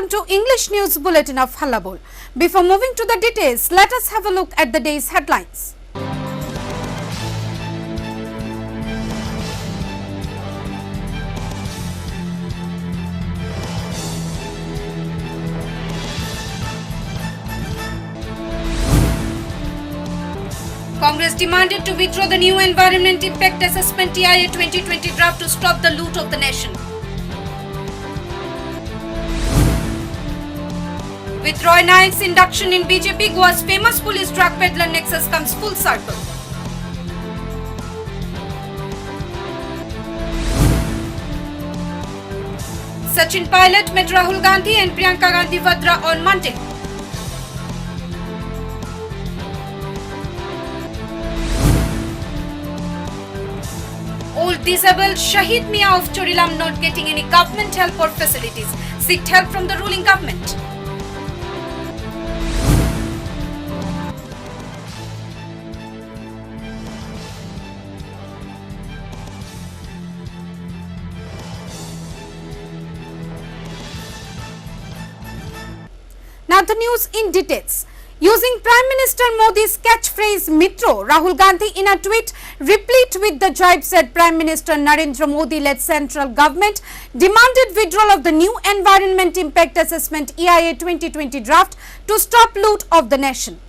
welcome to English News Bulletin of Hallabol. Before moving to the details, let us have a look at the day's headlines. Congress demanded to withdraw the new Environment Impact Assessment EIA 2020 draft to stop the loot of the nation. With Roy Naik's induction in BJP, Goa's famous police drug peddler nexus comes full circle. Sachin Pilot met Rahul Gandhi and Priyanka Gandhi Vadra on Monday. Old disabled Shahid Mia of Chorilam not getting any government help or facilities. Seeked help from the ruling government. Now the news in details. Using Prime Minister Modi's catchphrase Mitro, Rahul Gandhi in a tweet replete with the jibe said Prime Minister Narendra Modi-led central government demanded withdrawal of the new Environment Impact Assessment EIA 2020 draft to stop loot of the nation.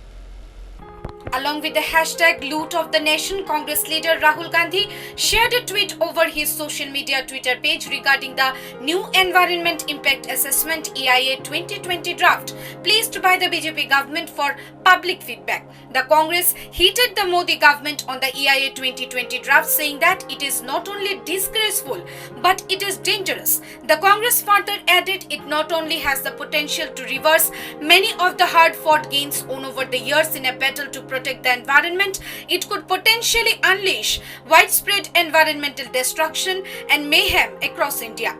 Along with the hashtag loot of the nation, Congress leader Rahul Gandhi shared a tweet over his social media Twitter page regarding the new Environment Impact Assessment EIA 2020 draft placed by the BJP government for public feedback. The Congress heated the Modi government on the EIA 2020 draft, saying that it is not only disgraceful but it is dangerous. The Congress further added it not only has the potential to reverse many of the hard-fought gains won over the years in a battle to protect the environment, it could potentially unleash widespread environmental destruction and mayhem across India.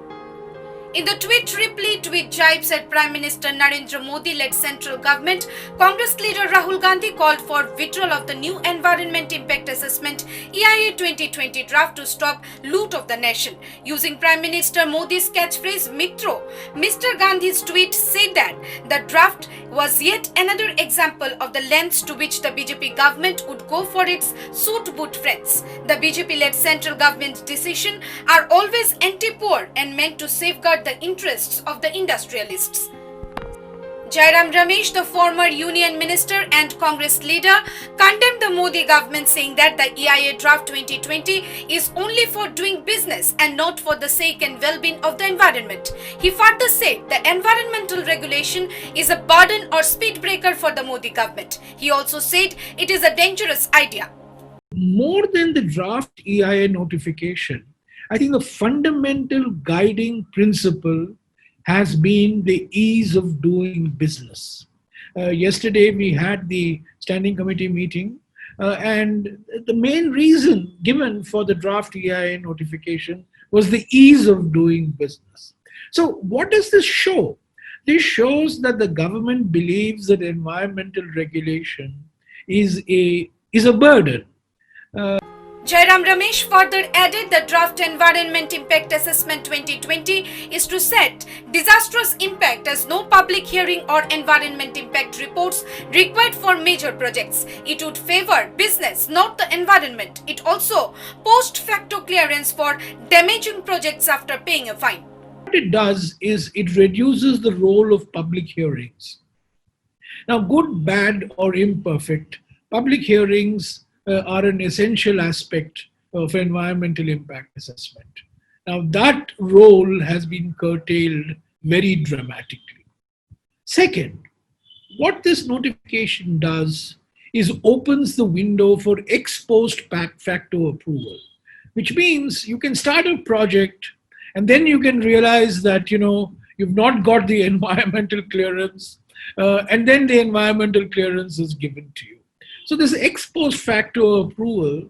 In the tweet replete with jibes at Prime Minister Narendra Modi-led central government, Congress leader Rahul Gandhi called for withdrawal of the new Environment Impact Assessment EIA 2020 draft to stop loot of the nation. Using Prime Minister Modi's catchphrase Mitro, Mr. Gandhi's tweet said that the draft was yet another example of the lengths to which the BJP government would go for its suit-boot friends. The BJP-led central government's decisions are always anti-poor and meant to safeguard the interests of the industrialists. Jairam Ramesh, the former union minister and Congress leader, condemned the Modi government, saying that the EIA draft 2020 is only for doing business and not for the sake and well-being of the environment. He further said the environmental regulation is a burden or speed breaker for the Modi government. He also said it is a dangerous idea. More than the draft EIA notification, I think the fundamental guiding principle has been the ease of doing business. Yesterday we had the standing committee meeting and the main reason given for the draft EIA notification was the ease of doing business. So what does this show? This shows that the government believes that environmental regulation is a burden. Jairam Ramesh further added the draft Environment Impact Assessment 2020 is to set disastrous impact as no public hearing or environment impact reports required for major projects. It would favor business, not the environment. It also post facto clearance for damaging projects after paying a fine. What it does is it reduces the role of public hearings. Now, good, bad, or imperfect, public hearings are an essential aspect of environmental impact assessment. Now that role has been curtailed very dramatically. Second, what this notification does is opens the window for ex post facto approval, which means you can start a project and then you can realize that you've not got the environmental clearance and then the environmental clearance is given to you. So this ex post facto approval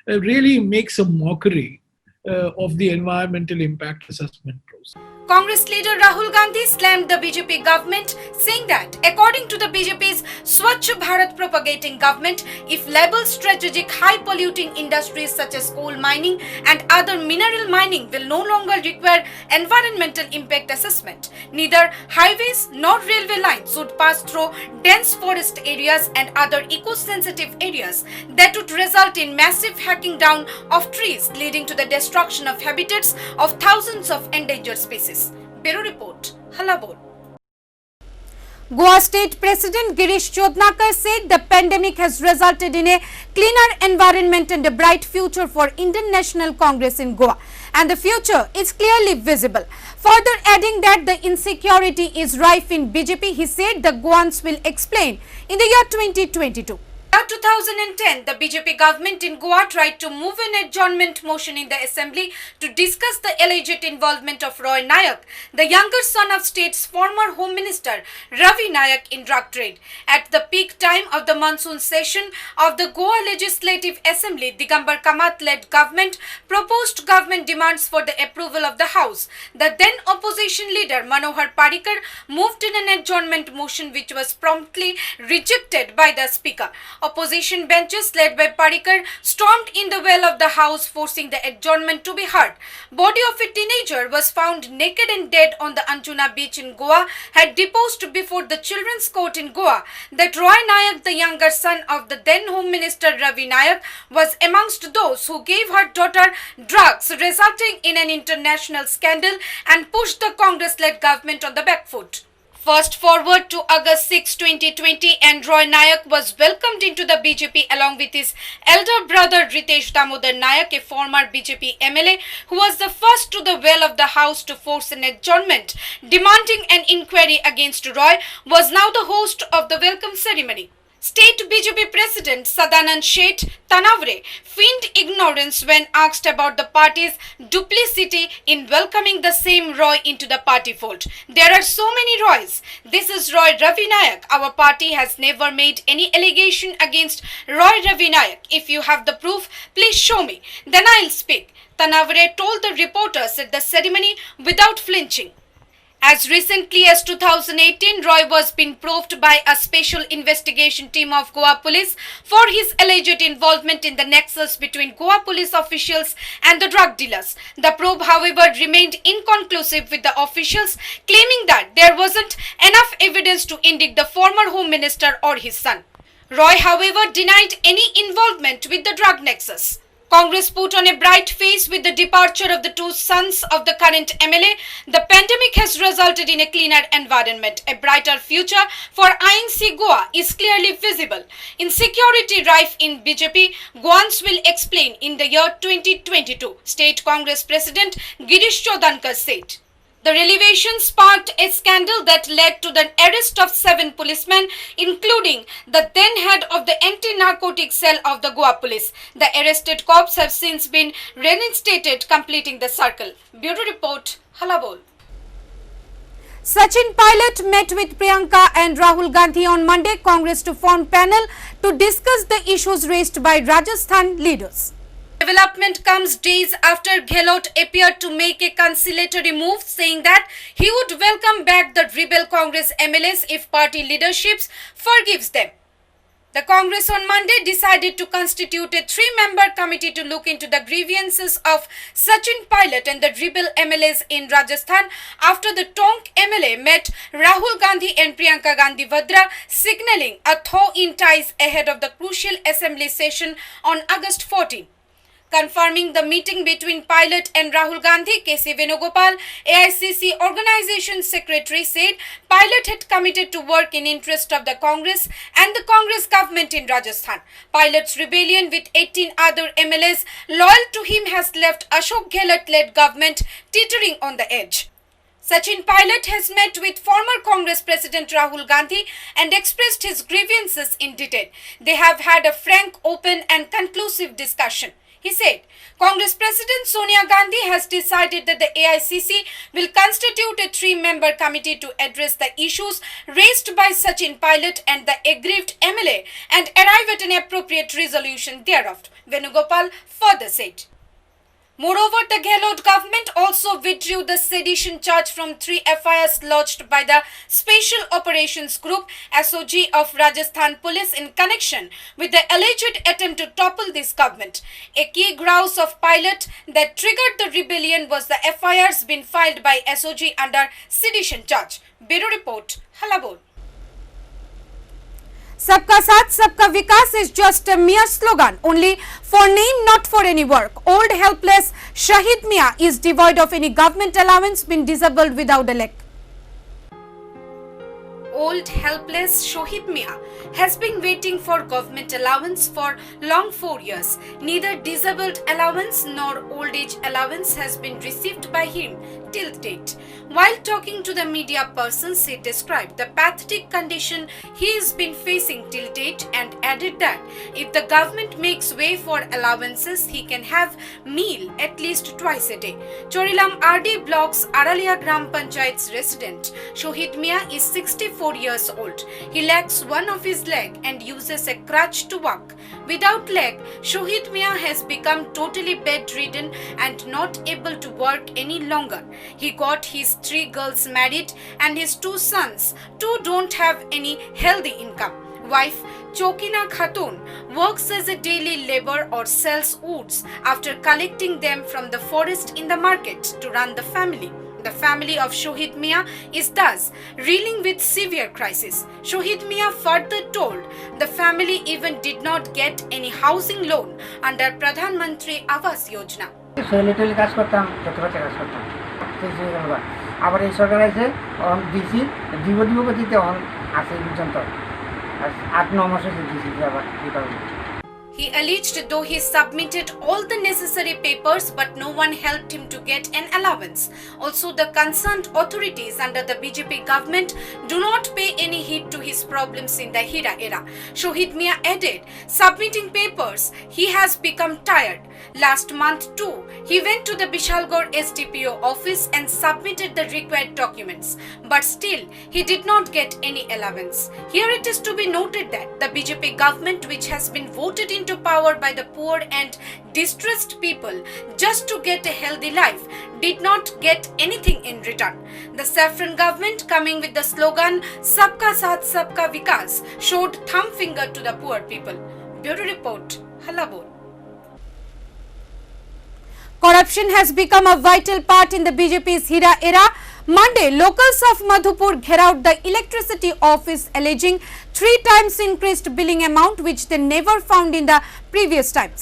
really makes a mockery of the environmental impact assessment process. Congress leader Rahul Gandhi slammed the BJP government, saying that according to the BJP's Swachh Bharat propagating government, if labeled strategic high polluting industries such as coal mining and other mineral mining will no longer require environmental impact assessment, neither highways nor railway lines would pass through dense forest areas and other eco-sensitive areas that would result in massive hacking down of trees, leading to the destruction of habitats of thousands of endangered species. Bureau Report, Halabol. Goa State President Girish Chodnakar said the pandemic has resulted in a cleaner environment and a bright future for Indian National Congress in Goa, and the future is clearly visible. Further adding that the insecurity is rife in BJP, he said the Goans will explain in the year 2022. In 2010, the BJP government in Goa tried to move an adjournment motion in the assembly to discuss the alleged involvement of Roy Nayak, the younger son of state's former home minister Ravi Nayak, in drug trade. At the peak time of the monsoon session of the Goa Legislative Assembly, Digambar Kamath-led government proposed government demands for the approval of the House. The then opposition leader Manohar Parrikar moved in an adjournment motion which was promptly rejected by the speaker. Opposition benches led by Parrikar stormed in the well of the house, forcing the adjournment to be heard. Body of a teenager was found naked and dead on the Anjuna beach in Goa had deposed before the Children's Court in Goa that Roy Nayak, the younger son of the then Home Minister Ravi Nayak, was amongst those who gave her daughter drugs, resulting in an international scandal and pushed the Congress-led government on the back foot. Fast forward to August 6, 2020, and Roy Nayak was welcomed into the BJP along with his elder brother Ritesh Damodar Nayak, a former BJP MLA who was the first to the well of the house to force an adjournment demanding an inquiry against Roy, was now the host of the welcome ceremony. State BJP President Sadanand Sheth Tanavre feigned ignorance when asked about the party's duplicity in welcoming the same Roy into the party fold. There are so many Roys. This is Roy Ravi Nayak. Our party has never made any allegation against Roy Ravi Nayak. If you have the proof, please show me. Then I'll speak. Tanavre told the reporters at the ceremony without flinching. As recently as 2018, Roy was being probed by a special investigation team of Goa Police for his alleged involvement in the nexus between Goa Police officials and the drug dealers. The probe, however, remained inconclusive, with the officials claiming that there wasn't enough evidence to indict the former Home Minister or his son. Roy, however, denied any involvement with the drug nexus. Congress put on a bright face with the departure of the two sons of the current MLA. The pandemic has resulted in a cleaner environment. A brighter future for INC Goa is clearly visible. Insecurity rife in BJP, Goans will explain in the year 2022, State Congress President Girish Chodnakar said. The revelation sparked a scandal that led to the arrest of 7 policemen, including the then head of the anti-narcotic cell of the Goa Police. The arrested cops have since been reinstated, completing the circle. Bureau Report, Halabol. Sachin Pilot met with Priyanka and Rahul Gandhi on Monday, Congress to form panel to discuss the issues raised by Rajasthan leaders. Development comes days after Gehlot appeared to make a conciliatory move, saying that he would welcome back the rebel Congress MLAs if party leadership forgives them. The Congress on Monday decided to constitute a 3-member committee to look into the grievances of Sachin Pilot and the rebel MLAs in Rajasthan after the Tonk MLA met Rahul Gandhi and Priyanka Gandhi Vadra, signaling a thaw in ties ahead of the crucial assembly session on August 14. Confirming the meeting between Pilot and Rahul Gandhi, K.C. Venugopal, AICC Organization Secretary, said Pilot had committed to work in interest of the Congress and the Congress government in Rajasthan. Pilot's rebellion with 18 other MLAs loyal to him has left Ashok Gehlot-led government teetering on the edge. Sachin Pilot has met with former Congress President Rahul Gandhi and expressed his grievances in detail. They have had a frank, open and conclusive discussion. He said, Congress President Sonia Gandhi has decided that the AICC will constitute a 3-member committee to address the issues raised by Sachin Pilot and the aggrieved MLA and arrive at an appropriate resolution thereof, Venugopal further said. Moreover, the Gehlot government also withdrew the sedition charge from 3 FIRs lodged by the Special Operations Group SOG of Rajasthan Police in connection with the alleged attempt to topple this government. A key grouse of pilot that triggered the rebellion was the FIRs been filed by SOG under sedition charge. Bureau Report, Halabur. Sabka Saath, Sabka Vikas is just a mere slogan, only for name, not for any work. Old helpless Shahid Mia is devoid of any government allowance, been disabled without a leg. Old helpless Shohid Mia has been waiting for government allowance for long 4 years. Neither disabled allowance nor old age allowance has been received by him till date. While talking to the media persons, he described the pathetic condition he has been facing till date and added that if the government makes way for allowances, he can have meal at least twice a day. Chorilam RD Block's Aralia Gram Panchayat's resident, Shohid Mia is 64 years old. He lacks one of his leg and uses a crutch to walk. Without leg, Shohid Mia has become totally bedridden and not able to work any longer. He got his 3 girls married and his 2 sons too don't have any healthy income. Wife Chokina Khatun works as a daily labor or sells woods after collecting them from the forest in the market to run the family. The family of Shohid Mia is thus reeling with severe crisis. Shohid Mia further told the family even did not get any housing loan under Pradhan Mantri Awas Yojana. সেলিটলি কাজ করতাম, যতটা কাজ করতাম, আবার এই সরকার আছে দিছি দিব গতিতে আছে এই পর্যন্ত 8-9 মাস দিছি আবার কি করব। He alleged though he submitted all the necessary papers but no one helped him to get an allowance. Also, the concerned authorities under the BJP government do not pay any heed to his problems in the Hira era. Shohid Mia added, submitting papers, he has become tired. Last month too, he went to the Bishalgor SDPO office and submitted the required documents. But still, he did not get any allowance. Here it is to be noted that the BJP government, which has been voted into power by the poor and distressed people just to get a healthy life, did not get anything in return. The Saffron government, coming with the slogan Sabka Saath Sabka Vikas, showed thumb finger to the poor people. Bureau Report, Halabur. Corruption has become a vital part in the BJP's Hira era. Monday, locals of Madhupur gherowed the electricity office alleging 3 times increased billing amount which they never found in the previous times.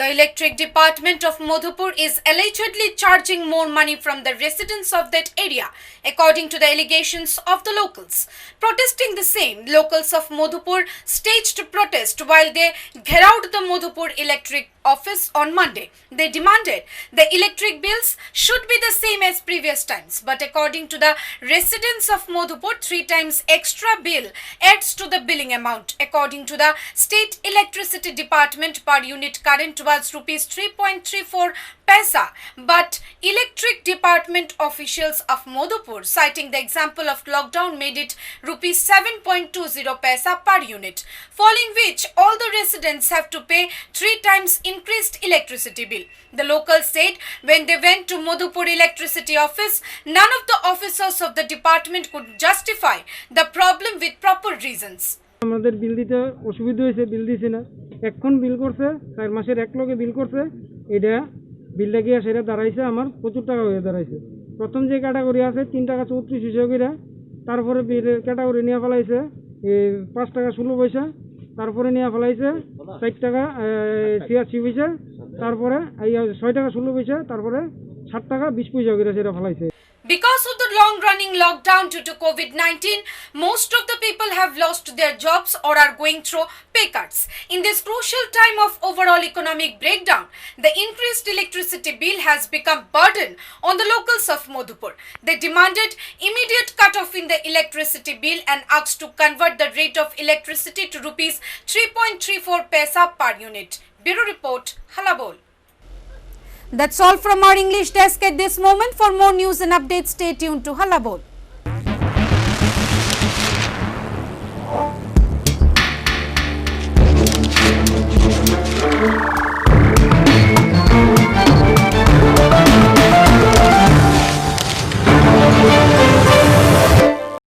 The electric department of Madhupur is allegedly charging more money from the residents of that area, according to the allegations of the locals. Protesting the same, locals of Madhupur staged protest while they gherowed the Madhupur electric office on Monday. They demanded the electric bills should be the same as previous times, but according to the residents of Madhupur, 3 times extra bill adds to the billing amount. According to the state electricity department, per unit current was rupees 3.34 paisa, but electric department officials of Madhupur, citing the example of lockdown, made it rupees 7.20 paisa per unit, following which all the residents have to pay 3 times increased electricity bill. The locals said when they went to Madhupur electricity office, none of the officers of the department could justify the problem with proper reasons. আমাদের বিল দিতে অসুবিধা হয়েছে, বিল দিছে না, এখন বিল করছে 4 মাসের এক লগে বিল করছে, এটা বিলটা গিয়া সেটা দাঁড়াইছে আমার প্রচুর টাকা হয়ে দাঁড়াইছে। প্রথম যে ক্যাটাগরি আছে 3 টাকা 34 পয়সা করে, তারপরে বিলের ক্যাটাগরি নিয়ে ফেলাইছে 5 টাকা 16 পয়সা, তারপরে নিয়ে ফেলাইছে 4 টাকা 86 পয়সা, তারপরে 6 টাকা 16 পয়সা, তারপরে 7 টাকা 20 পয়সা করে সেটা ফেলাইছে। Because of the long-running lockdown due to COVID-19, most of the people have lost their jobs or are going through pay cuts. In this crucial time of overall economic breakdown, the increased electricity bill has become burden on the locals of Madhupur. They demanded immediate cut-off in the electricity bill and asked to convert the rate of electricity to rupees 3.34 paisa per unit. Bureau Report, Halabur. That's all from our English desk at this moment. For more news and updates, stay tuned to Halabur.